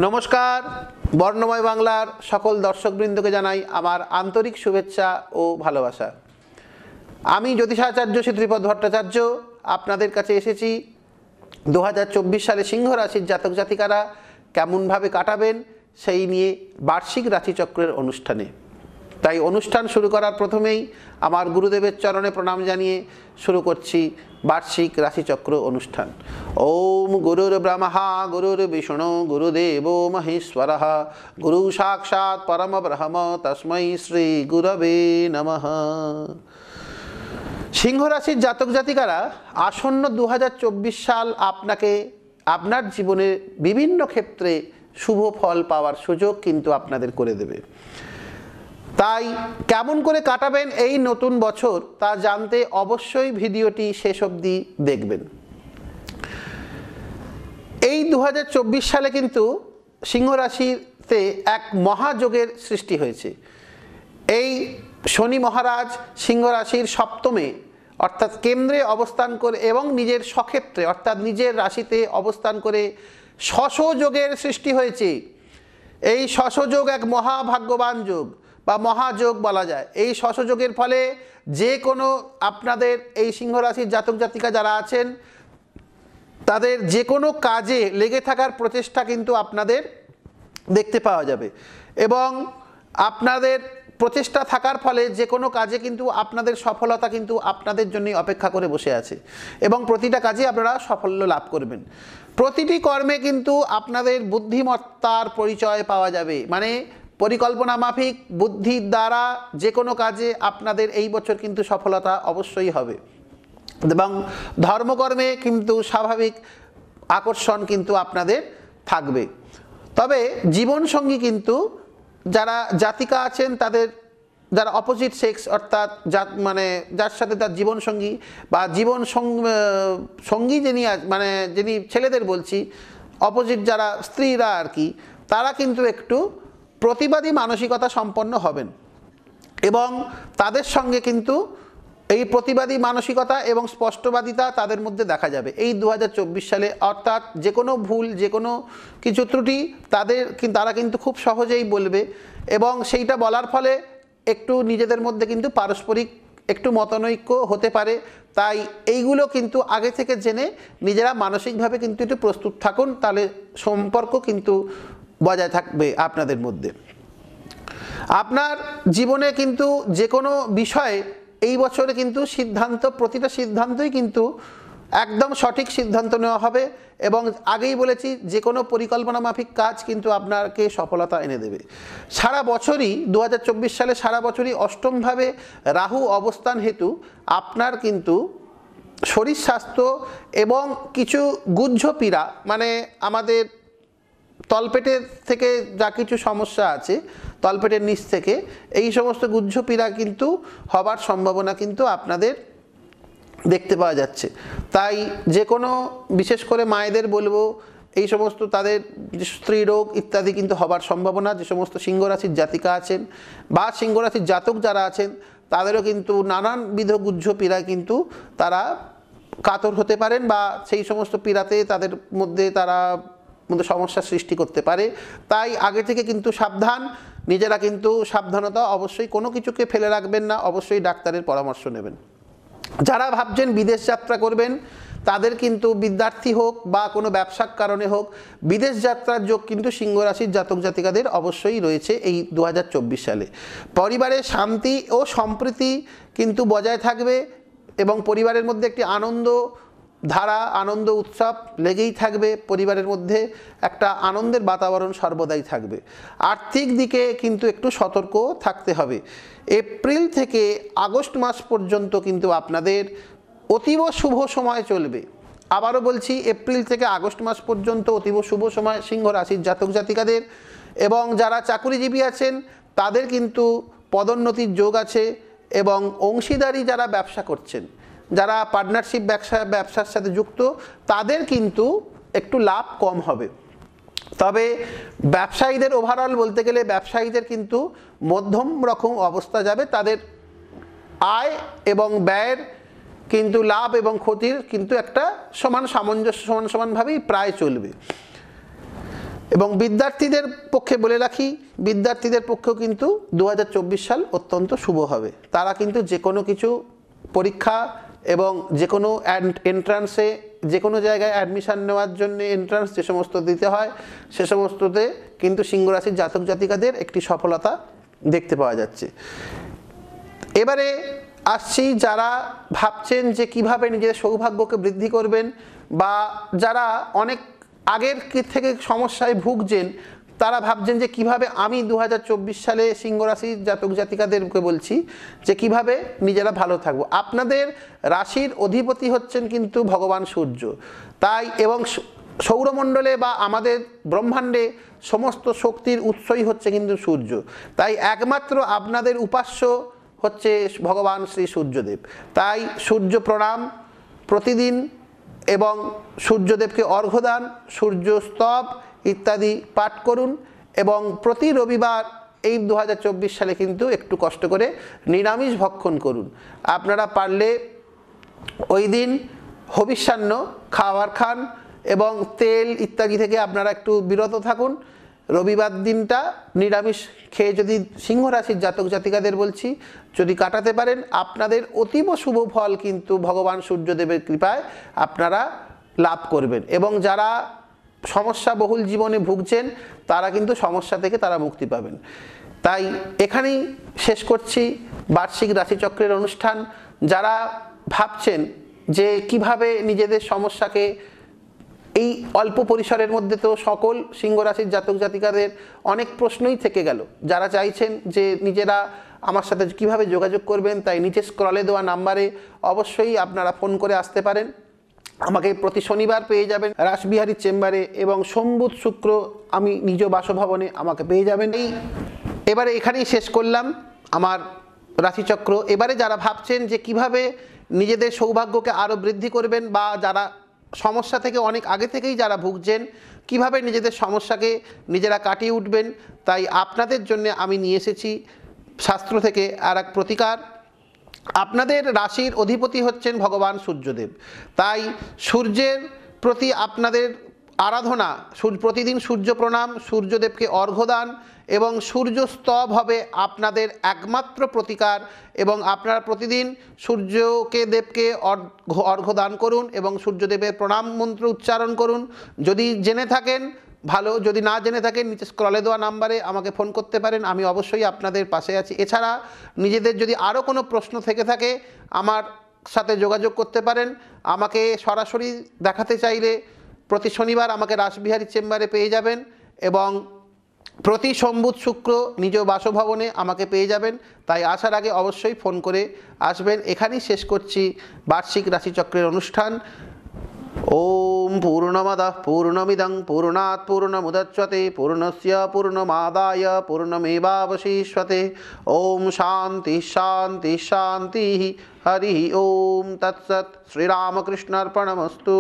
নমস্কার, বর্ণময় বাংলার সকল দর্শকবৃন্দকে জানাই আমার আন্তরিক শুভেচ্ছা ও ভালোবাসা। আমি জ্যোতিষাচার্য শ্রীপদ ভট্টাচার্য আপনাদের কাছে এসেছি 2024 সালে সিংহ রাশির জাতক জাতিকারা কেমনভাবে কাটাবেন সেই নিয়ে বার্ষিক রাশিচক্রের অনুষ্ঠানে। তাই অনুষ্ঠান শুরু করার প্রথমেই আমার গুরুদেবের চরণে প্রণাম জানিয়ে শুরু করছি বার্ষিক রাশিচক্র অনুষ্ঠান। ওম গুরুর ব্রহ্মা গুরুর বিষ্ণু গুরুদেব মহেশ্বরঃ গুরু সাক্ষাৎ পরম ব্রহ্ম তস্मै শ্রী গুরবে নমঃ। সিংহ রাশির জাতক জাতিকারা আসন্ন 2024 সাল আপনাকে আপনার জীবনের বিভিন্ন ক্ষেত্রে শুভ ফল পাওয়ার সুযোগ কিন্তু আপনাদের করে দেবে। তাই কেমন করে কাটাবেন এই নতুন বছর তা জানতে অবশ্যই ভিডিওটি শেষ অবধি দেখবেন। এই 2024 সালে কিন্তু সিংহ রাশিতে এক মহাযোগের সৃষ্টি হয়েছে। এই শনি মহারাজ সিংহ রাশির সপ্তমে অর্থাৎ কেন্দ্রে অবস্থান করে এবং নিজের স্বক্ষেত্রে অর্থাৎ নিজের রাশিতে অবস্থান করে শশযোগের সৃষ্টি হয়েছে। এই শশযোগ এক মহাভাগ্যবান যোগ বা মহাযোগ বলা যায়। এই শশযোগের ফলে যে কোনো আপনাদের এই সিংহ রাশির জাতক জাতিকা যারা আছেন তাদের যে কোনো কাজে লেগে থাকার প্রচেষ্টা কিন্তু আপনাদের দেখতে পাওয়া যাবে এবং আপনাদের প্রচেষ্টা থাকার ফলে যে কোনো কাজে কিন্তু আপনাদের সফলতা কিন্তু আপনাদের জন্যই অপেক্ষা করে বসে আছে এবং প্রতিটা কাজে আপনারা সাফল্য লাভ করবেন। প্রতিটি কর্মে কিন্তু আপনাদের বুদ্ধিমত্তার পরিচয় পাওয়া যাবে, মানে পরিকল্পনা মাফিক বুদ্ধির দ্বারা যে কোনো কাজে আপনাদের এই বছর কিন্তু সফলতা অবশ্যই হবে এবং ধর্মকর্মে কিন্তু স্বাভাবিক আকর্ষণ কিন্তু আপনাদের থাকবে। তবে জীবনসঙ্গী কিন্তু যারা জাতিকা আছেন তাদের যারা অপোজিট সেক্স অর্থাৎ মানে যার সাথে তার জীবনসঙ্গী বা সঙ্গী যিনি ছেলেদের বলছি অপোজিট যারা স্ত্রীরা আর কি, তারা কিন্তু একটু প্রতিবাদী মানসিকতা সম্পন্ন হবেন এবং তাদের সঙ্গে কিন্তু এই প্রতিবাদী মানসিকতা এবং স্পষ্টবাদিতা তাদের মধ্যে দেখা যাবে এই 2024 সালে। অর্থাৎ যে কোনো ভুল যে কোনো কিছু ত্রুটি তারা কিন্তু খুব সহজেই বলবে এবং সেইটা বলার ফলে একটু নিজেদের মধ্যে কিন্তু পারস্পরিক একটু মতানৈক্য হতে পারে। তাই এইগুলো কিন্তু আগে থেকে জেনে নিজেরা মানসিকভাবে কিন্তু একটু প্রস্তুত থাকুন, তাহলে সম্পর্ক কিন্তু বজায় থাকবে আপনাদের মধ্যে। আপনার জীবনে কিন্তু যে কোনো বিষয়ে এই বছরে কিন্তু প্রতিটা সিদ্ধান্তই কিন্তু একদম সঠিক সিদ্ধান্ত নেওয়া হবে এবং আগেই বলেছি যে কোনো পরিকল্পনা মাফিক কাজ কিন্তু আপনাকে সফলতা এনে দেবে। সারা বছরই 2024 সালে সারা বছরই অষ্টমভাবে রাহু অবস্থান হেতু আপনার কিন্তু শরীর স্বাস্থ্য এবং কিছু গুহ্য পীড়া, মানে আমাদের তলপেটের থেকে যা কিছু সমস্যা আছে তলপেটের নিচ থেকে এই সমস্ত গুহ্য পীড়া কিন্তু হবার সম্ভাবনা কিন্তু আপনাদের দেখতে পাওয়া যাচ্ছে। তাই যে কোনো বিশেষ করে মায়েদের বলবো এই সমস্ত তাদের স্ত্রী রোগ ইত্যাদি কিন্তু হবার সম্ভাবনা, যে সমস্ত সিংহ রাশির জাতিকা আছেন বা সিংহ রাশির জাতক যারা আছেন তাদেরও কিন্তু নানানবিধ গুহ্য পীড়ায় কিন্তু তারা কাতর হতে পারেন বা সেই সমস্ত পীড়াতে তাদের মধ্যে সমস্যার সৃষ্টি করতে পারে। তাই আগে থেকে কিন্তু নিজেরা কিন্তু সাবধানতা অবশ্যই, কোনো কিছুকে ফেলে রাখবেন না, অবশ্যই ডাক্তারের পরামর্শ নেবেন। যারা ভাবছেন বিদেশ যাত্রা করবেন তাদের কিন্তু বিদ্যার্থী হোক বা কোনো ব্যবসার কারণে হোক বিদেশ যাত্রার যোগ কিন্তু সিংহ রাশির জাতক জাতিকাদের অবশ্যই রয়েছে এই 2024 সালে। পরিবারে শান্তি ও সম্প্রীতি কিন্তু বজায় থাকবে এবং পরিবারের মধ্যে একটি আনন্দ উৎসব লেগেই থাকবে। পরিবারের মধ্যে একটা আনন্দের বাতাবরণ সর্বদাই থাকবে। আর্থিক দিকে কিন্তু একটু সতর্ক থাকতে হবে। এপ্রিল থেকে আগস্ট মাস পর্যন্ত কিন্তু আপনাদের অতীব শুভ সময় চলবে। আবারও বলছি, এপ্রিল থেকে আগস্ট মাস পর্যন্ত অতীব শুভ সময় সিংহ রাশির জাতক জাতিকাদের এবং যারা চাকুরিজীবী আছেন তাদের কিন্তু পদোন্নতির যোগ আছে এবং অংশীদারি যারা ব্যবসা করছেন, যারা পার্টনারশিপ ব্যবসার সাথে যুক্ত তাদের কিন্তু একটু লাভ কম হবে। তবে ব্যবসায়ীদের ওভারঅল বলতে গেলে ব্যবসায়ীদের কিন্তু মধ্যম রকম অবস্থা যাবে। তাদের আয় এবং ব্যয়ের কিন্তু লাভ এবং ক্ষতির কিন্তু একটা সমানভাবেই প্রায় চলবে। এবং বিদ্যার্থীদের পক্ষে বলে রাখি, বিদ্যার্থীদের পক্ষেও কিন্তু 2024 সাল অত্যন্ত শুভ হবে। তারা কিন্তু যে কোনো কিছু পরীক্ষা এবং যে কোনো এন্ট্রান্সে, যে কোনো জায়গায় অ্যাডমিশান নেওয়ার জন্য এন্ট্রান্স যে সমস্ত দিতে হয় সে সমস্ততে কিন্তু সিংহ রাশির জাতক জাতিকাদের একটি সফলতা দেখতে পাওয়া যাচ্ছে। এবারে আসছি যারা ভাবছেন যে কিভাবে নিজেদের সৌভাগ্যকে বৃদ্ধি করবেন, বা যারা অনেক আগের থেকে সমস্যায় ভুগছেন, তারা ভাবছেন যে কিভাবে আমি 2024 সালে সিংহ রাশির জাতক জাতিকাদেরকে বলছি যে কিভাবে নিজেরা ভালো থাকবো। আপনাদের রাশির অধিপতি হচ্ছেন কিন্তু ভগবান সূর্য, তাই এবং সৌরমণ্ডলে বা আমাদের ব্রহ্মাণ্ডে সমস্ত শক্তির উৎসই হচ্ছে কিন্তু সূর্য। তাই একমাত্র আপনাদের উপাস্য হচ্ছে ভগবান শ্রী সূর্যদেব। তাই সূর্য প্রণাম প্রতিদিন এবং সূর্যদেবকে অর্ঘ্যদান, সূর্য স্তব ইত্যাদি পাঠ করুন এবং প্রতি রবিবার এই 2024 সালে কিন্তু একটু কষ্ট করে নিরামিষ ভক্ষণ করুন। আপনারা পারলে ওই দিন হবিষ্যান্ন খাবার খান এবং তেল ইত্যাদি থেকে আপনারা একটু বিরত থাকুন। রবিবার দিনটা নিরামিষ খেয়ে যদি সিংহ রাশির জাতক জাতিকাদের বলছি যদি কাটাতে পারেন, আপনাদের অতীব শুভ ফল কিন্তু ভগবান সূর্যদেবের কৃপায় আপনারা লাভ করবেন। এবং যারা সমস্যা বহুল জীবনে ভুগছেন তারা কিন্তু সমস্যা থেকে তারা মুক্তি পাবেন। তাই এখানেই শেষ করছি বার্ষিক রাশিচক্রের অনুষ্ঠান। যারা ভাবছেন যে কিভাবে নিজেদের সমস্যাকে, এই অল্প পরিসরের মধ্যে তো সকল সিংহ রাশির জাতক জাতিকাদের অনেক প্রশ্নই থেকে গেল, যারা চাইছেন যে নিজেরা আমার সাথে কিভাবে যোগাযোগ করবেন, তাই নিচে স্ক্রলে দেওয়া নাম্বারে অবশ্যই আপনারা ফোন করে আসতে পারেন। আমাকে প্রতি শনিবার পেয়ে যাবেন রাসবিহারীর চেম্বারে, এবং সোম বুধ শুক্র আমি নিজ বাসভবনে আমাকে পেয়ে যাবেন। এবারে এখানেই শেষ করলাম আমার রাশিচক্র। এবারে যারা ভাবছেন যে কিভাবে নিজেদের সৌভাগ্যকে আরও বৃদ্ধি করবেন, বা যারা সমস্যা থেকে অনেক আগে থেকেই যারা ভুগছেন কিভাবে নিজেদের সমস্যাকে নিজেরা কাটিয়ে উঠবেন, তাই আপনাদের জন্য আমি নিয়ে এসেছি শাস্ত্র থেকে আর এক প্রতিকার। আপনাদের রাশির অধিপতি হচ্ছেন ভগবান সূর্যদেব, তাই সূর্যের প্রতি আপনাদের আরাধনা, প্রতিদিন সূর্য প্রণাম, সূর্যদেবকে অর্ঘ্যদান এবং সূর্য স্তব হবে আপনাদের একমাত্র প্রতিকার। এবং আপনারা প্রতিদিন দেবকে অর্ঘ্যদান করুন এবং সূর্যদেবের প্রণাম মন্ত্র উচ্চারণ করুন। যদি জেনে থাকেন ভালো, যদি না জেনে থাকেন নিচে স্ক্রলে দেওয়া নাম্বারে আমাকে ফোন করতে পারেন, আমি অবশ্যই আপনাদের পাশে আছি। এছাড়া নিজেদের যদি আরও কোনো প্রশ্ন থেকে থাকে আমার সাথে যোগাযোগ করতে পারেন। আমাকে সরাসরি দেখাতে চাইলে প্রতি শনিবার আমাকে রাসবিহারীর চেম্বারে পেয়ে যাবেন, এবং প্রতি সোম বুধ শুক্র নিজ বাসভবনে আমাকে পেয়ে যাবেন। তাই আসার আগে অবশ্যই ফোন করে আসবেন। এখানেই শেষ করছি বার্ষিক রাশিচক্রের অনুষ্ঠান। ওম পূর্ণমদঃ পূর্ণমিদং পূর্ণাৎ পূর্ণমুদচ্যতে পূর্ণস্য পূর্ণমাদায় পূর্ণমেবাবশিষ্যতে। ওম শান্তি শান্তি শান্তি। হরি ওম তৎসৎ। শ্রীরামকৃষ্ণার্পণমস্তু।